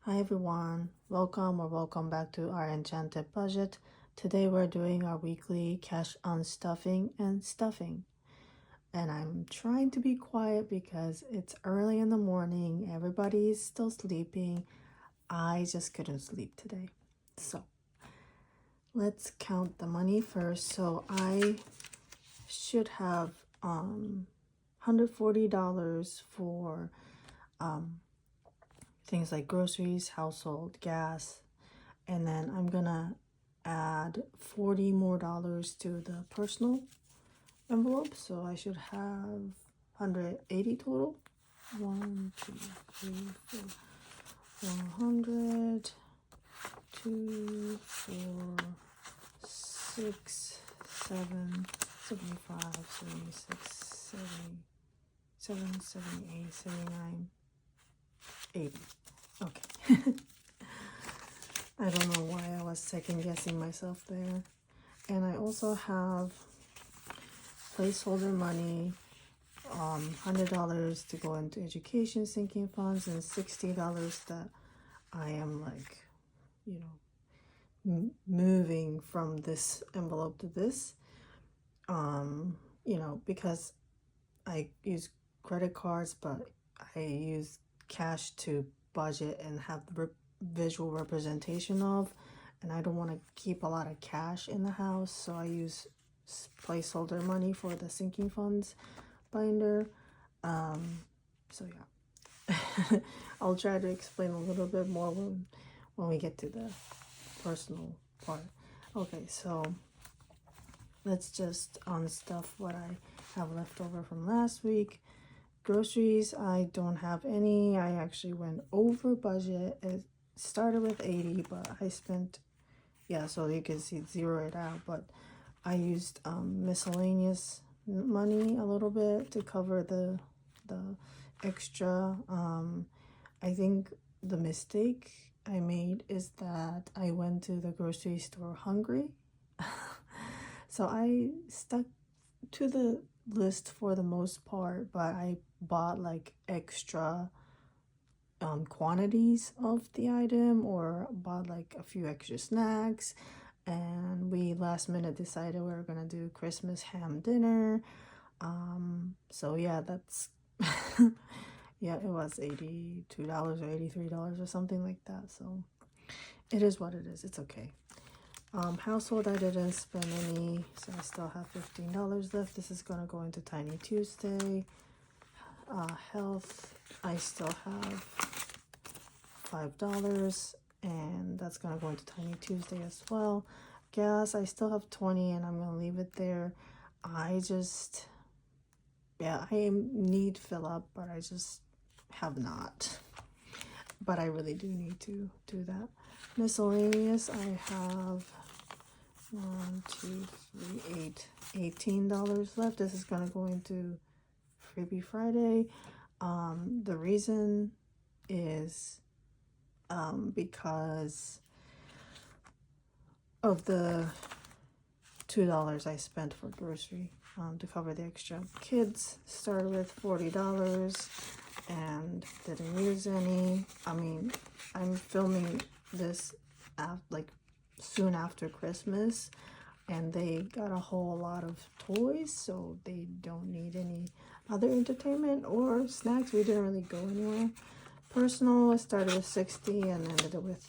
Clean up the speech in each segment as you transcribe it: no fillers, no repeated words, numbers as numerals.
Hi everyone, welcome back to Our Enchanted Budget. Today we're doing our weekly cash unstuffing and stuffing. And I'm trying to be quiet because it's early in the morning, everybody's still sleeping. I just couldn't sleep today. So let's count the money first. So I should have $140 for things like groceries, household, gas, and then I'm gonna add $40 more to the personal envelope, so I should have 180 total. 1, 2, 3, 4, 100, 2, 4, 6, 7, 75, 76, 77, 78, 79, 80. Okay. I don't know why I was second guessing myself there. And I also have placeholder money, $100 to go into education sinking funds, and $60 that I am like, moving from this envelope to this, because I use credit cards, but I use cash to budget and have the visual representation of, and I don't want to keep a lot of cash in the house, so I use placeholder money for the sinking funds binder. So yeah. I'll try to explain a little bit more when we get to the personal part. Okay, so let's just unstuff what I have left over from last week. Groceries, I don't have any. I actually went over budget. It started with 80, but I spent, so you can see zero it out, but I used miscellaneous money a little bit to cover the extra. I think the mistake I made is that I went to the grocery store hungry. So I stuck to the list for the most part, but I bought like extra quantities of the item, or bought like a few extra snacks, and we last minute decided we were gonna do Christmas ham dinner. So yeah, that's yeah, it was $82 or $83 or something like that, so it is what it is. It's okay. Household, I didn't spend any, so I still have $15 left. This is gonna go into Tiny Tuesday. Health, I still have $5, and that's gonna go into Tiny Tuesday as well. Gas, I still have 20, and I'm gonna leave it there. I need fill up, but I just have not. But I really do need to do that. Miscellaneous, I have $18 left. This is gonna go into Freebie Friday. The reason is because of the $2 I spent for grocery to cover the extra. Kids started with $40 and didn't use any. I mean, I'm filming this soon after Christmas, and they got a whole lot of toys, so they don't need any other entertainment or snacks. We didn't really go anywhere. Personal, I started with 60 and ended up with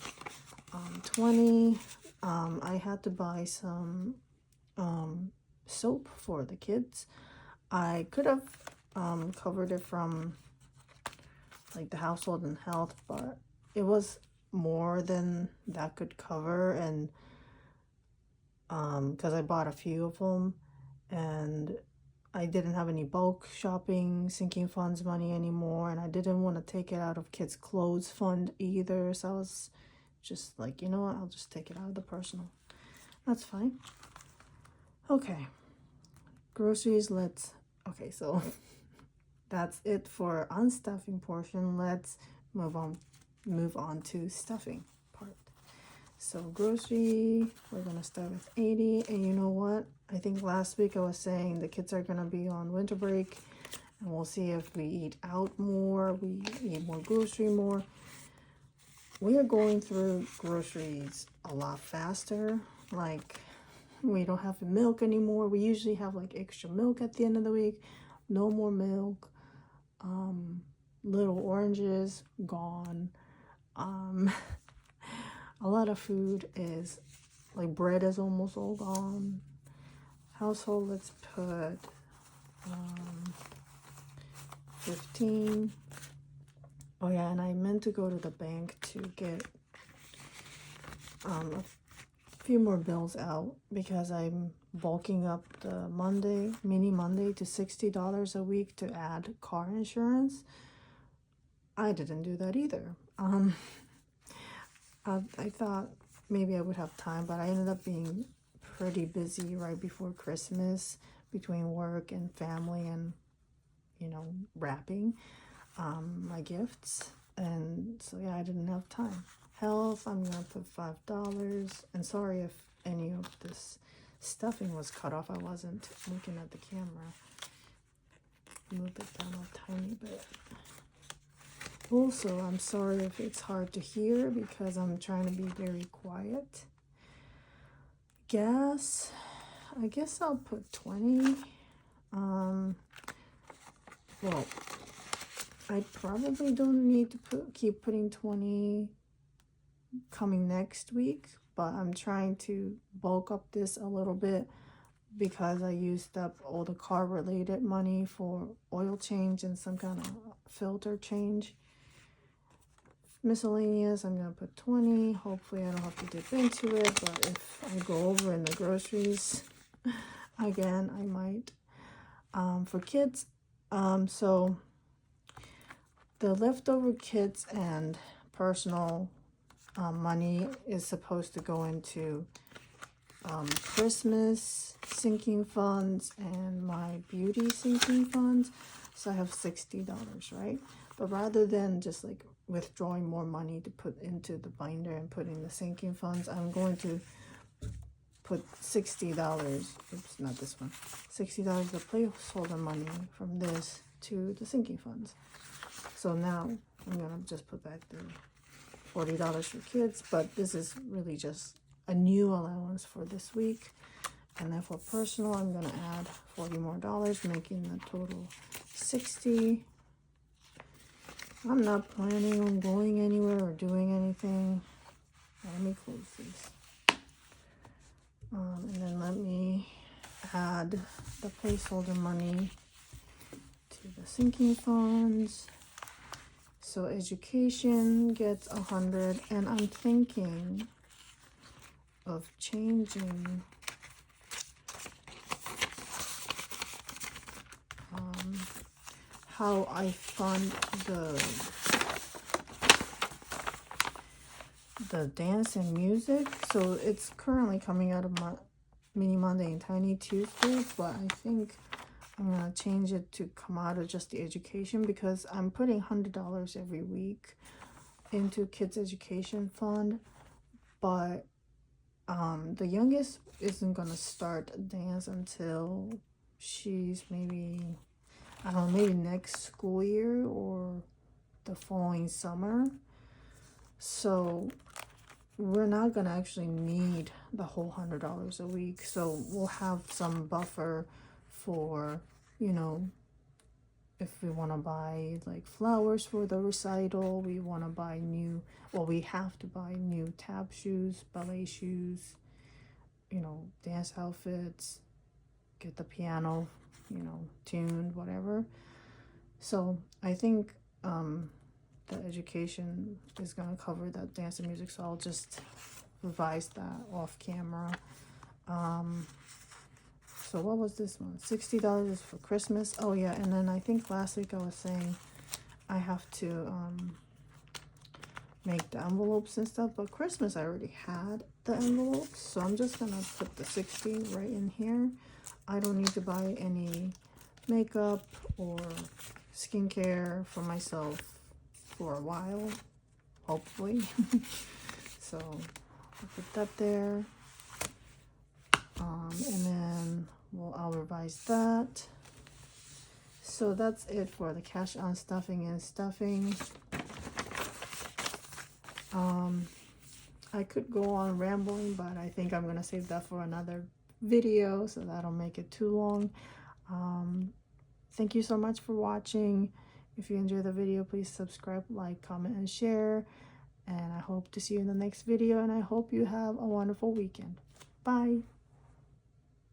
20. I had to buy some soap for the kids. I could have covered it from like the household and health, but it was more than that could cover, and because I bought a few of them, and I didn't have any bulk shopping sinking funds money anymore, and I didn't want to take it out of kids clothes fund either, so I was just like, you know what, I'll just take it out of the personal. That's fine. Okay, groceries, okay, so that's it for unstuffing portion. Let's move on to stuffing part. So grocery, we're gonna start with 80, and you know what, I think last week I was saying the kids are gonna be on winter break, and we'll see if we eat out more, we eat more grocery more. we are going through groceries a lot faster. Like, we don't have milk anymore. We usually have like extra milk at the end of the week. No more milk. Little oranges gone. A lot of food is like, bread is almost all gone. Household, let's put 15. Oh yeah, and I meant to go to the bank to get a few more bills out because I'm bulking up the mini Monday to $60 a week to add car insurance. I didn't do that either. I thought maybe I would have time, but I ended up being pretty busy right before Christmas between work and family and, wrapping my gifts. And so, yeah, I didn't have time. Health, I'm going to put $5. And sorry if any of this stuffing was cut off. I wasn't looking at the camera. Move it down a tiny bit. Also, I'm sorry if it's hard to hear because I'm trying to be very quiet. Gas, I guess I'll put 20. Well, I probably don't need to keep putting 20 coming next week, but I'm trying to bulk up this a little bit because I used up all the car related money for oil change and some kind of filter change. Miscellaneous, I'm going to put 20. Hopefully I don't have to dip into it, but if I go over in the groceries again, I might. For kids, so the leftover kids and personal money is supposed to go into Christmas sinking funds and my beauty sinking funds. So I have $60, right? But rather than just like withdrawing more money to put into the binder and put in the sinking funds, I'm going to put $60. Oops, not this one. $60 the placeholder money from this to the sinking funds. So now I'm gonna just put back the $40 for kids, but this is really just a new allowance for this week. And then for personal, I'm gonna add $40 more, making the total 60. I'm not planning on going anywhere or doing anything. Let me close this. And then let me add the placeholder money to the sinking funds. So education gets 100, and I'm thinking of changing how I fund the dance and music. So it's currently coming out of my Mini Monday and Tiny Tuesday, but I think I'm gonna change it to come out of just the education because I'm putting $100 every week into kids education fund, but the youngest isn't gonna start dance until she's maybe, I don't know, maybe next school year or the following summer. So we're not gonna actually need the whole $100 a week. So we'll have some buffer for, if we want to buy like flowers for the recital, we want to buy we have to buy new tap shoes, ballet shoes, dance outfits, get the piano, tuned, whatever. So I think the education is going to cover that dance and music, so I'll just revise that off camera. So what was this one? $60 is for Christmas. Oh yeah, and then I think last week I was saying I have to make the envelopes and stuff, but Christmas I already had the envelopes, so I'm just gonna put the 60 right in here. I don't need to buy any makeup or skincare for myself for a while, hopefully. So I'll put that there. And then I'll revise that. So that's it for the cash on stuffing and stuffing. I could go on rambling, but I think I'm going to save that for another video, so that'll make it too long. Thank you so much for watching. If you enjoyed the video, please subscribe, like, comment, and share. And I hope to see you in the next video, and I hope you have a wonderful weekend. Bye.